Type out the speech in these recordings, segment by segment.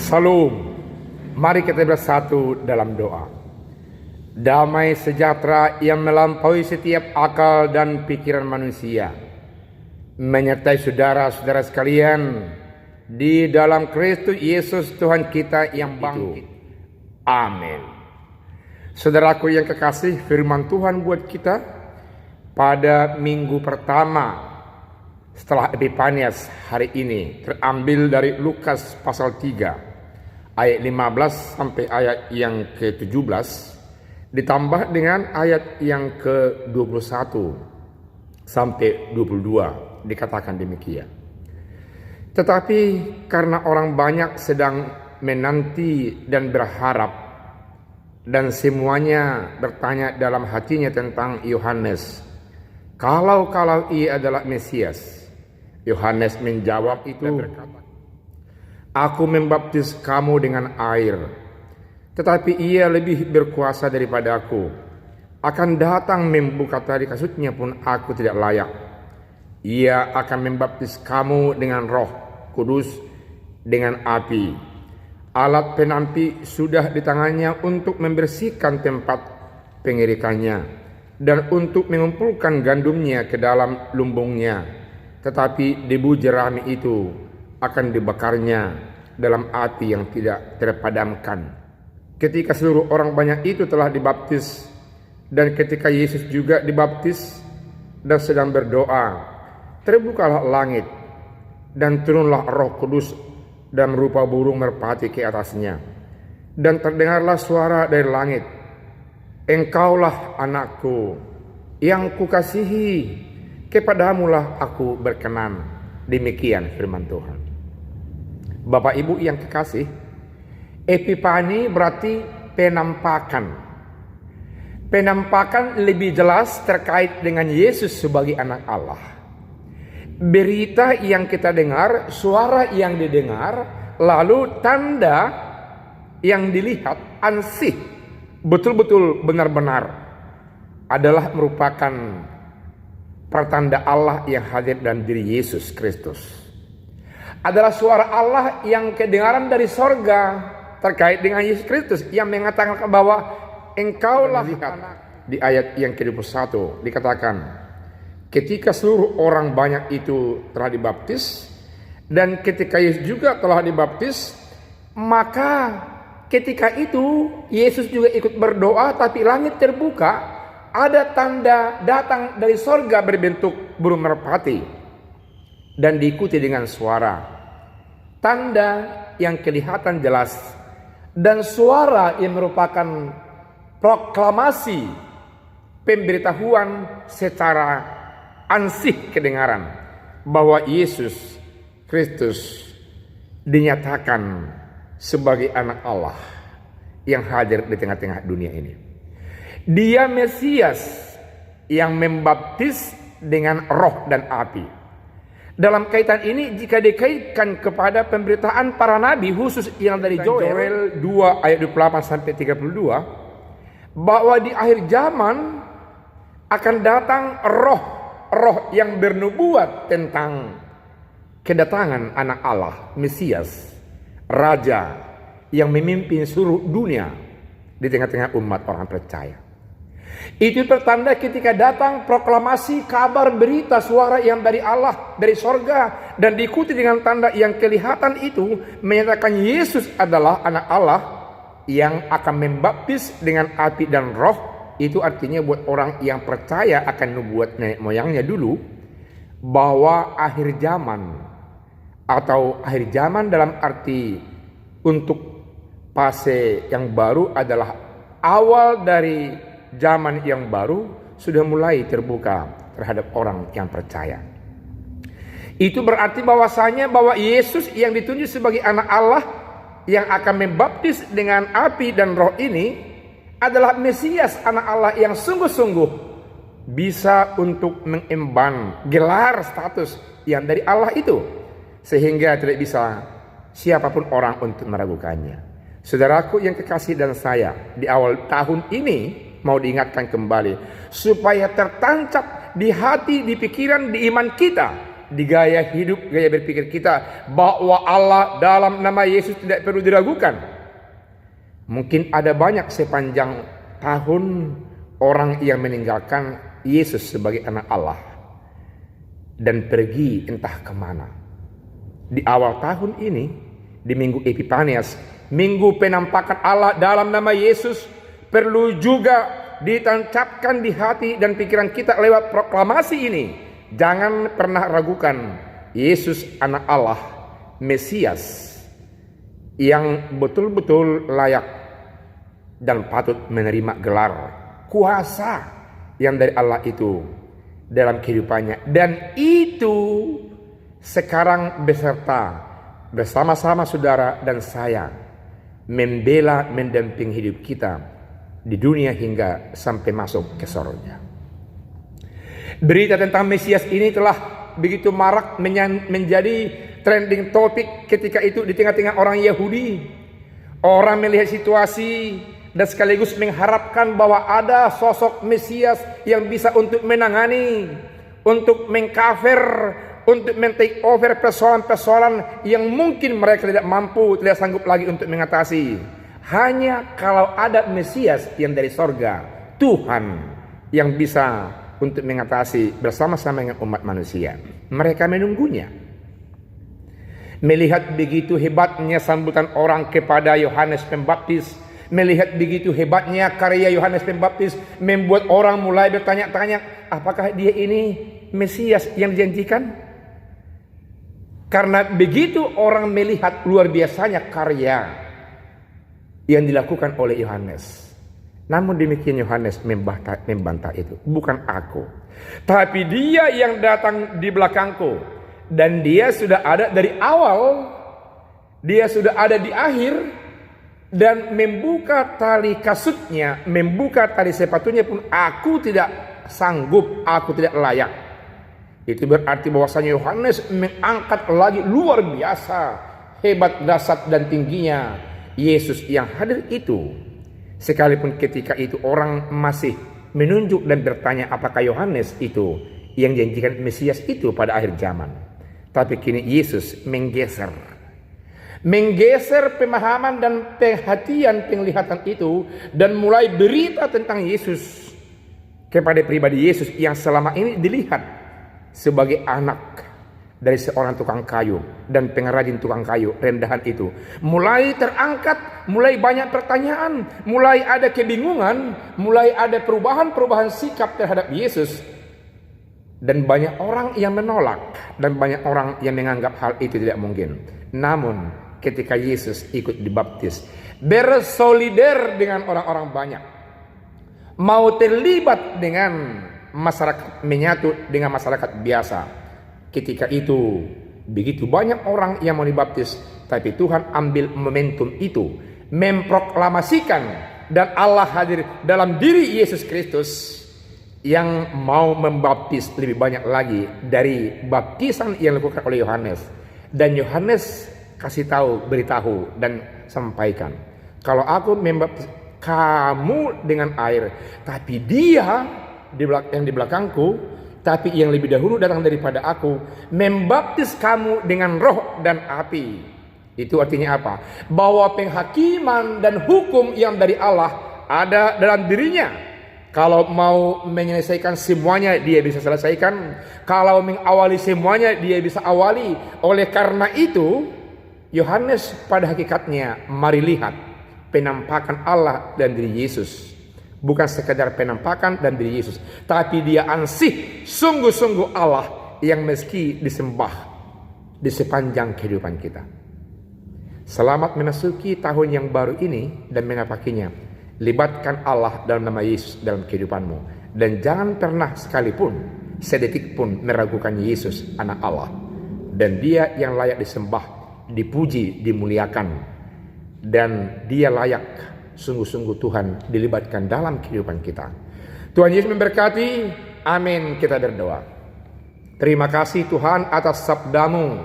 Salam. Mari kita bersatu dalam doa. Damai sejahtera yang melampaui setiap akal dan pikiran manusia menyertai saudara-saudara sekalian di dalam Kristus Yesus Tuhan kita yang bangkit. Amin. Saudaraku yang kekasih, firman Tuhan buat kita pada minggu pertama setelah Epifanias hari ini terambil dari Lukas pasal 3 ayat 15 sampai ayat yang ke-17 ditambah dengan ayat yang ke-21 sampai 22 dikatakan demikian. Tetapi karena orang banyak sedang menanti dan berharap dan semuanya bertanya dalam hatinya tentang Yohanes, kalau ia adalah Mesias, Yohanes menjawab itu dan berkata, "Aku membaptis kamu dengan air, tetapi ia lebih berkuasa daripada aku. Akan datang membuka tali kasutnya pun aku tidak layak. Ia akan membaptis kamu dengan Roh Kudus, dengan api. Alat penampi sudah di tangannya untuk membersihkan tempat pengirikannya dan untuk mengumpulkan gandumnya ke dalam lumbungnya. Tetapi debu jerami itu akan dibakarnya dalam api yang tidak terpadamkan." Ketika seluruh orang banyak itu telah dibaptis, dan ketika Yesus juga dibaptis dan sedang berdoa, terbukalah langit dan turunlah Roh Kudus dan rupa burung merpati ke atasnya. Dan terdengarlah suara dari langit, "Engkaulah anakku yang kukasihi, kepadamulah aku berkenan." Demikian firman Tuhan. Bapak Ibu yang kekasih, Epifani berarti penampakan. Penampakan lebih jelas terkait dengan Yesus sebagai anak Allah. Berita yang kita dengar, suara yang didengar, lalu tanda yang dilihat, ansih, betul-betul benar-benar adalah merupakan pertanda Allah yang hadir dalam diri Yesus Kristus. Adalah suara Allah yang kedengaran dari sorga terkait dengan Yesus Kristus yang mengatakan bahwa engkaulah anak. Di ayat yang ke-21 dikatakan, ketika seluruh orang banyak itu telah dibaptis, dan ketika Yesus juga telah dibaptis, maka ketika itu Yesus juga ikut berdoa, tapi langit terbuka, ada tanda datang dari sorga berbentuk burung merpati dan diikuti dengan suara. Tanda yang kelihatan jelas dan suara yang merupakan proklamasi, pemberitahuan secara ansih kedengaran bahwa Yesus Kristus dinyatakan sebagai anak Allah yang hadir di tengah-tengah dunia ini. Dia Mesias yang membaptis dengan roh dan api. Dalam kaitan ini, jika dikaitkan kepada pemberitaan para nabi, khusus yang dari Joel 2 ayat 28 sampai 32, bahwa di akhir zaman akan datang roh yang bernubuat tentang kedatangan anak Allah, Mesias, Raja yang memimpin seluruh dunia di tengah-tengah umat orang percaya. Itu pertanda ketika datang proklamasi, kabar, berita, suara yang dari Allah, dari sorga, dan diikuti dengan tanda yang kelihatan itu menyatakan Yesus adalah anak Allah yang akan membaptis dengan api dan roh. Itu artinya buat orang yang percaya akan nubuat nenek moyangnya dulu, bahwa akhir zaman atau akhir zaman dalam arti untuk fase yang baru adalah awal dari zaman yang baru sudah mulai terbuka terhadap orang yang percaya. Itu berarti bahwasanya bahwa Yesus yang ditunjuk sebagai anak Allah yang akan membaptis dengan api dan roh ini adalah Mesias, anak Allah yang sungguh-sungguh bisa untuk mengemban gelar status yang dari Allah itu, sehingga tidak bisa siapapun orang untuk meragukannya. Saudaraku yang kekasih dan saya, di awal tahun ini mau diingatkan kembali supaya tertancap di hati, di pikiran, di iman kita di gaya hidup, gaya berpikir kita bahwa Allah dalam nama Yesus tidak perlu diragukan. Mungkin ada banyak sepanjang tahun orang yang meninggalkan Yesus sebagai anak Allah dan pergi entah kemana. Di awal tahun ini, di Minggu Epifanias, Minggu penampakan Allah dalam nama Yesus, perlu juga ditancapkan di hati dan pikiran kita lewat proklamasi ini. Jangan pernah ragukan Yesus anak Allah, Mesias, yang betul-betul layak dan patut menerima gelar kuasa yang dari Allah itu dalam kehidupannya. Dan itu sekarang bersama-sama saudara dan saya membela, mendampingi hidup kita di dunia hingga sampai masuk ke sorga. Berita tentang Mesias ini telah begitu marak menjadi trending topik ketika itu di tengah-tengah orang Yahudi. Orang melihat situasi dan sekaligus mengharapkan bahwa ada sosok Mesias yang bisa untuk menangani, untuk mengcover, untuk men-take over persoalan-persoalan yang mungkin mereka tidak mampu, tidak sanggup lagi untuk mengatasi. Hanya kalau ada Mesias yang dari sorga, Tuhan yang bisa untuk mengatasi bersama-sama dengan umat manusia. Mereka menunggunya. Melihat begitu hebatnya sambutan orang kepada Yohanes Pembaptis, melihat begitu hebatnya karya Yohanes Pembaptis, membuat orang mulai bertanya-tanya, apakah dia ini Mesias yang dijanjikan? Karena begitu orang melihat luar biasanya karya yang dilakukan oleh Yohanes. Namun demikian Yohanes membantah itu. Bukan aku, tapi dia yang datang di belakangku. Dan dia sudah ada dari awal. Dia sudah ada di akhir. Dan membuka tali kasutnya, membuka tali sepatunya pun aku tidak sanggup, aku tidak layak. Itu berarti bahwasanya Yohanes mengangkat lagi luar biasa, hebat, dahsyat dan tingginya Yesus yang hadir itu. Sekalipun ketika itu orang masih menunjuk dan bertanya apakah Yohanes itu yang janjikan Mesias itu pada akhir zaman. Tapi kini Yesus menggeser pemahaman dan perhatian penglihatan itu dan mulai berita tentang Yesus kepada pribadi Yesus yang selama ini dilihat sebagai anak dari seorang tukang kayu dan pengrajin tukang kayu rendahan itu. Mulai terangkat, mulai banyak pertanyaan, mulai ada kebingungan, mulai ada perubahan sikap terhadap Yesus. Dan banyak orang yang menolak dan banyak orang yang menganggap hal itu tidak mungkin. Namun ketika Yesus ikut dibaptis, bersolider dengan orang-orang banyak, mau terlibat dengan masyarakat, menyatu dengan masyarakat biasa. Ketika itu begitu banyak orang yang mau dibaptis, tapi Tuhan ambil momentum itu, memproklamasikan, dan Allah hadir dalam diri Yesus Kristus yang mau membaptis lebih banyak lagi dari baptisan yang dilakukan oleh Yohanes. Dan Yohanes kasih tahu, beritahu dan sampaikan, kalau aku membaptis kamu dengan air, tapi dia yang di belakangku, tapi yang lebih dahulu datang daripada aku, membaptis kamu dengan roh dan api. Itu artinya apa? Bahwa penghakiman dan hukum yang dari Allah ada dalam dirinya. Kalau mau menyelesaikan semuanya, dia bisa selesaikan. Kalau mengawali semuanya, dia bisa awali. Oleh karena itu, Yohanes pada hakikatnya, mari lihat penampakan Allah dan diri Yesus. Bukan sekadar penampakan dan diri Yesus, tapi dia ansih sungguh-sungguh Allah yang meski disembah di sepanjang kehidupan kita. Selamat memasuki tahun yang baru ini dan menapakinya. Libatkan Allah dalam nama Yesus dalam kehidupanmu. Dan jangan pernah sekalipun, sedetik pun meragukan Yesus anak Allah. Dan dia yang layak disembah, dipuji, dimuliakan. Dan dia layak sungguh-sungguh Tuhan dilibatkan dalam kehidupan kita. Tuhan Yesus memberkati. Amin. Kita berdoa. Terima kasih Tuhan atas sabdamu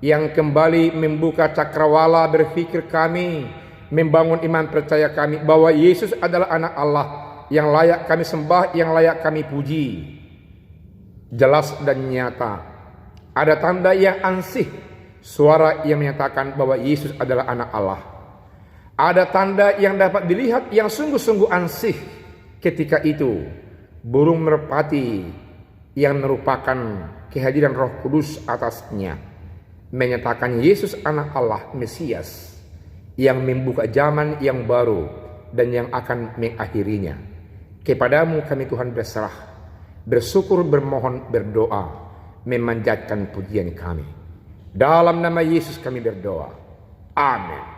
yang kembali membuka cakrawala berpikir kami, membangun iman percaya kami bahwa Yesus adalah anak Allah yang layak kami sembah, yang layak kami puji. Jelas dan nyata Ada tanda yang ansih, suara yang menyatakan bahwa Yesus adalah anak Allah. Ada tanda yang dapat dilihat yang sungguh-sungguh ansih. Ketika itu burung merpati yang merupakan kehadiran Roh Kudus atasnya menyatakan Yesus anak Allah, Mesias, yang membuka zaman yang baru dan yang akan mengakhirinya. Kepadamu kami Tuhan berserah, bersyukur, bermohon, berdoa, memanjatkan pujian kami. Dalam nama Yesus kami berdoa. Amin.